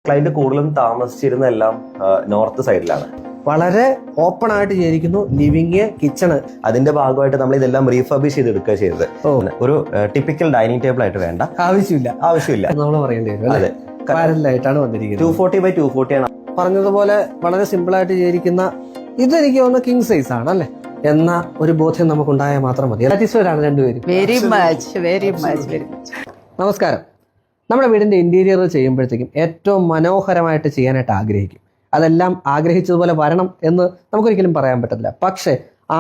Client കൂടുതലും താമസിച്ചിരുന്നെല്ലാം north സൈഡിലാണ്. വളരെ ഓപ്പൺ ആയിട്ട് ചെയ്തിരിക്കുന്നു. Living, kitchen. അതിന്റെ ഭാഗമായിട്ട് നമ്മൾ ഇതെല്ലാം റീഫർബിഷ് ചെയ്തെടുക്കുക ചെയ്തത്. ഒരു ടിപ്പിക്കൽ ഡൈനിങ് ടേബിൾ ആയിട്ട് വേണ്ട, ആവശ്യമില്ല നമ്മൾ പറയേണ്ടി വരും. അതെ, പാരലായിട്ടാണ് വന്നിരിക്കുന്നത്. 240x240 ആണ്. പറഞ്ഞതുപോലെ വളരെ സിമ്പിൾ ആയിട്ട് ചെയ്തിരിക്കുന്ന ഇതെനിക്ക് തോന്നുന്നു കിങ് സൈസ് ആണ് അല്ലെ എന്ന ഒരു ബോധ്യം നമുക്കുണ്ടായാൽ മാത്രം മതി. സാറ്റിസ്ഫൈഡ് ആണ് രണ്ടുപേരും. Very much. നമസ്കാരം. നമ്മുടെ വീടിന്റെ ഇന്റീരിയർ ചെയ്യുമ്പോഴത്തേക്കും ഏറ്റവും മനോഹരമായിട്ട് ചെയ്യാനായിട്ട് ആഗ്രഹിക്കും. അതെല്ലാം ആഗ്രഹിച്ചതുപോലെ വരണം എന്ന് നമുക്കൊരിക്കലും പറയാൻ പറ്റത്തില്ല. പക്ഷേ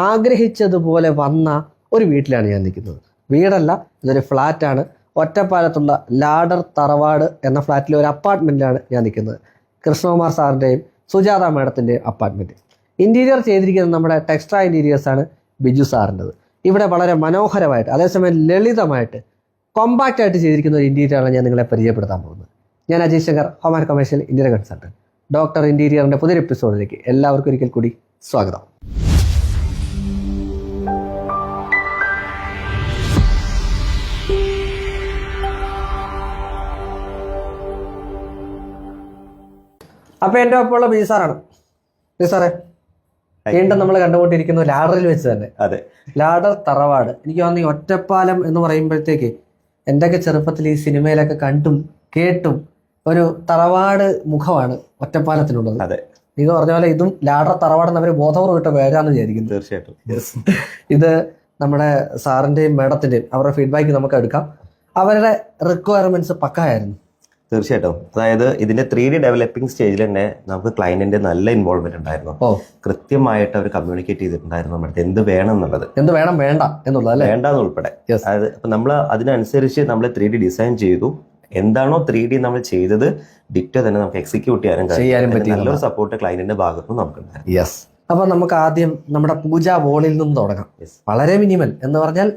ആഗ്രഹിച്ചതുപോലെ വന്ന ഒരു വീട്ടിലാണ് ഞാൻ നിൽക്കുന്നത്. വീടല്ല, ഇതൊരു ഫ്ലാറ്റാണ്. ഒറ്റപ്പാലത്തുള്ള ലാഡർ തറവാട് എന്ന ഫ്ലാറ്റിലെ ഒരു അപ്പാർട്ട്മെൻറ്റിലാണ് ഞാൻ നിൽക്കുന്നത്. കൃഷ്ണകുമാർ സാറിൻ്റെയും സുജാത മാഡത്തിൻ്റെയും അപ്പാർട്ട്മെൻറ്റ്. ഇൻറ്റീരിയർ ചെയ്തിരിക്കുന്നത് നമ്മുടെ ടെക്സ്ട്രാ ഇൻറ്റീരിയേഴ്സാണ്, ബിജു സാറിൻ്റെത്. ഇവിടെ വളരെ മനോഹരമായിട്ട് അതേസമയം ലളിതമായിട്ട് കോമ്പാക്റ്റ് ആയിട്ട് ചെയ്തിരിക്കുന്ന ഒരു ഇൻറ്റീരിയറാണ് ഞാൻ നിങ്ങളെ പരിചയപ്പെടുത്താൻ പോകുന്നത്. ഞാൻ Ajay Shankar, home and commercial interior consultant. Doctor ഇൻറ്റീരിയറിൻ്റെ പുതിയൊരു എപ്പിസോഡിലേക്ക് എല്ലാവർക്കും ഒരിക്കൽ കൂടി സ്വാഗതം. അപ്പോൾ എൻ്റെ ഒപ്പമുള്ള ബിജു സാറാണ്. ബിജു സാറേ, വീണ്ടും നമ്മൾ കണ്ടുകൊണ്ടിരിക്കുന്നത് ലാഡറിൽ വെച്ച് തന്നെ. അതെ, ലാഡർ തറവാട്. എനിക്ക് തോന്നുന്നു ഈ ഒറ്റപ്പാലം എന്ന് പറയുമ്പോഴത്തേക്ക് എൻ്റെയൊക്കെ ചെറുപ്പത്തിൽ ഈ സിനിമയിലൊക്കെ കണ്ടും കേട്ടും ഒരു തറവാട് മുഖമാണ് ഒറ്റപ്പാലത്തിനുള്ളത്. അതെ, ഇത് പറഞ്ഞ പോലെ ഇതും ലാഡർ തറവാടെന്ന് അവർ ബോധപൂർവ്വം ഇട്ട പേരാന്ന് വിചാരിക്കുന്നു. തീർച്ചയായിട്ടും. ഇത് നമ്മുടെ സാറിൻ്റെയും മേഡത്തിൻ്റെയും അവരുടെ ഫീഡ്ബാക്ക് നമുക്ക് എടുക്കാം. അവരുടെ റിക്വയർമെന്റ്സ് പക്കായിരുന്നു. തീർച്ചയായിട്ടും. അതായത് ഇതിന്റെ 3D ഡെവലപ്പിംഗ് സ്റ്റേജിൽ തന്നെ നമുക്ക് ക്ലയന്റിന്റെ നല്ല ഇൻവോൾവ്മെന്റ് ഉണ്ടായിരുന്നു. കൃത്യമായിട്ട് അവർ കമ്മ്യൂണിക്കേറ്റ് ചെയ്തിട്ടുണ്ടായിരുന്നു നമ്മുടെ എന്ത് വേണം എന്നുള്ളത്, എന്ത് വേണം വേണ്ട എന്നുള്ളത്, വേണ്ടെന്ന് ഉൾപ്പെടെ. അതായത് ഇപ്പൊ നമ്മൾ അതിനനുസരിച്ച് നമ്മൾ 3D ഡിസൈൻ ചെയ്തു. എന്താണോ 3D നമ്മൾ ചെയ്തത് ഡിറ്റോ തന്നെ നമുക്ക് എക്സിക്യൂട്ട് ചെയ്യാനും പറ്റിയ നല്ലൊരു സപ്പോർട്ട് ക്ലയന്റിന്റെ ഭാഗത്തും നമുക്കുണ്ടായിരുന്നു. യെസ്. അപ്പൊ നമുക്ക് ആദ്യം നമ്മുടെ പൂജാ വോളിൽ നിന്നും തുടങ്ങാം. വളരെ മിനിമൽ എന്ന് പറഞ്ഞാൽ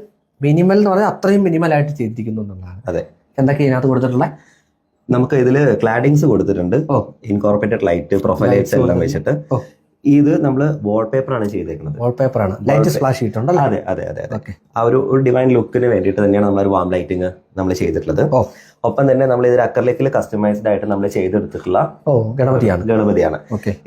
അത്രയും മിനിമൽ ആയിട്ട് ചെയ്തിരിക്കുന്നു എന്നുള്ളതാണ്. അതെ. എന്തൊക്കെ ഇതിനകത്ത് കൊടുത്തിട്ടുള്ള? നമുക്ക് ഇതില് ക്ലാഡിങ്സ് കൊടുത്തിട്ടുണ്ട്, ഇൻകോർപ്പറേറ്റഡ് ലൈറ്റ്, പ്രൊഫൈൽ ലൈറ്റ്സ് എല്ലാം വെച്ചിട്ട്. ഇത് നമ്മള് വാൾപേപ്പർ ആണ് ചെയ്തേക്കുന്നത്. വാൾപേപ്പർ ആണ്, ലൈറ്റ് സ്പ്ലാഷ് ചെയ്തിട്ടുണ്ട്. അതെ അതെ അതെ അതെ. ആ ഒരു ഡിവൈൻ ലുക്കിന് വേണ്ടിയിട്ട് തന്നെയാണ് നമ്മൾ വാം ലൈറ്റിംഗ് നമ്മൾ ചെയ്തിട്ടുള്ളത്. ഒപ്പം തന്നെ നമ്മൾ ഇതിൽ അക്രലിക്കിൽ കസ്റ്റമൈസ്ഡ് ആയിട്ട് നമ്മൾ ചെയ്തെടുത്തിട്ടുള്ള ഗണപതിയാണ്.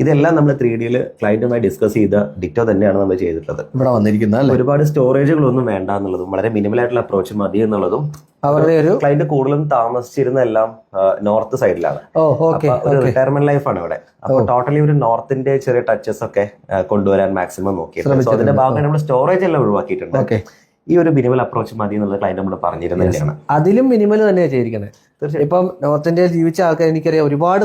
ഇതെല്ലാം നമ്മൾ 3D ക്ലയന്റുമായി ഡിസ്കസ് ചെയ്ത ഡിറ്റോ തന്നെയാണ് നമ്മൾ ചെയ്തിട്ടുള്ളത്. ഇവിടെ വന്നിരിക്കുന്നത് ഒരുപാട് സ്റ്റോറേജുകളൊന്നും വേണ്ട എന്നുള്ളതും വളരെ മിനിമൽ ആയിട്ടുള്ള അപ്രോച്ച് മതി എന്നുള്ളതും. അവരുടെ ഒരു ക്ലയന്റ് കൂടുതലും താമസിച്ചിരുന്നെല്ലാം നോർത്ത് സൈഡിലാണ്. ഒരു റിട്ടയർമെന്റ് ലൈഫാണ് ഇവിടെ. അപ്പൊ ടോട്ടലി ഒരു നോർത്തിന്റെ ചെറിയ ടച്ചസ് ഒക്കെ കൊണ്ടുവരാൻ മാക്സിമം നോക്കിയിട്ടുണ്ട്. സോ അതിന്റെ ഭാഗമായി നമ്മൾ സ്റ്റോറേജ് എല്ലാം ഒഴിവാക്കിയിട്ടുണ്ട്. ഈ ഒരു മിനിമൽ അപ്രോച്ച് മതി എന്നുള്ള ക്ലയന്റ് നമ്മൾ പറഞ്ഞിരുന്നതാണ്. അതിലും മിനിമൽ തന്നെയാണ് ചെയ്തിരിക്കുന്നത്. തീർച്ചയായും. ഇപ്പം നോർത്ത് ഇന്ത്യയിൽ ജീവിച്ച ആൾക്കാർ എനിക്കറിയാം ഒരുപാട്